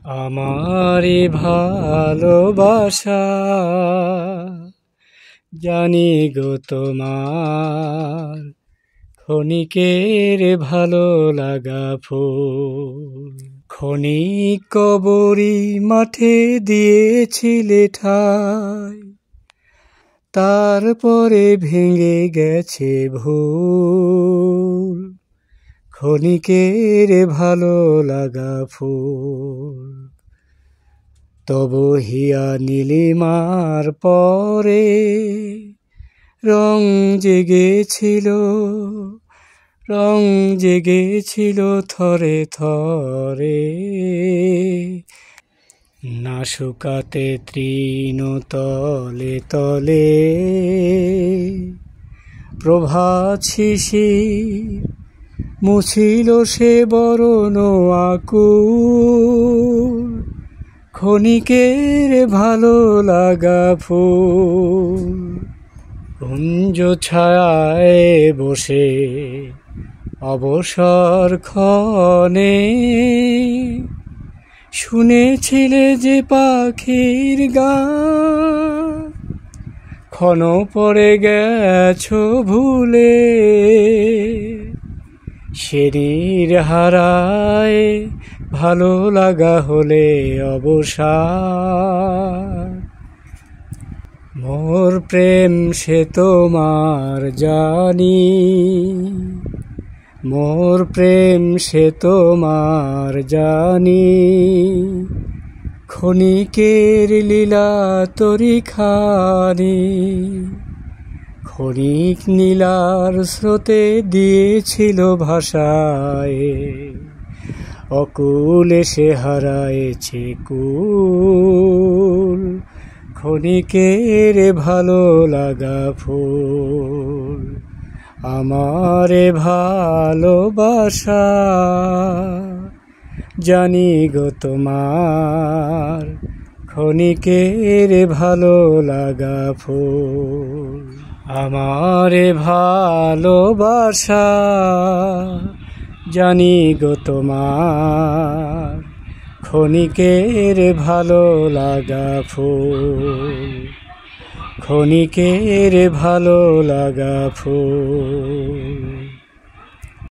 আমারে ভালোবাসা জানি গো তোমার ক্ষণিকের ভালো লাগা ফুল। ক্ষণিক কবরী মাঠে দিয়েছিলে ঠাই, তারপরে ভেঙে গেছে ভুল। ক্ষণিকের ভালো লাগা ফুল। তবু হিয়া নীলিমার পরে রং জেগেছিল থরে থরে। না শুকাতে তৃণ তলে তলে প্রভাত শিশির মুছিল সে বরণ আকুল। ক্ষণিকের ভালো লাগা ফুল। কুঞ্জ ছায়ায় বসে অবসর ক্ষণে শুনেছিলে যে পাখির গান, ক্ষণ পরে গেছো ভুলে। সেদিন হারায় ভালো লাগা হলে অবসান। মোর প্রেম সে তোমার জানি, মোর প্রেম সে তোমার জানি। ক্ষণিকের লীলা তরি খানি, ক্ষণিক নীলার স্রোতে দিয়েছিল ভাষায়। অকুলে সে হারায়েছে কুল। ক্ষণিকের ভালো লাগা ফুল। আমারে ভালোবাসা জানি গো তোমার ক্ষণিকের ভালো লাগা ফুল। আমারে ভালোবাসা জানি গো তোমার ক্ষণিকের ভালো লাগা ফুল। ক্ষণিকের ভালো লাগা ফুল।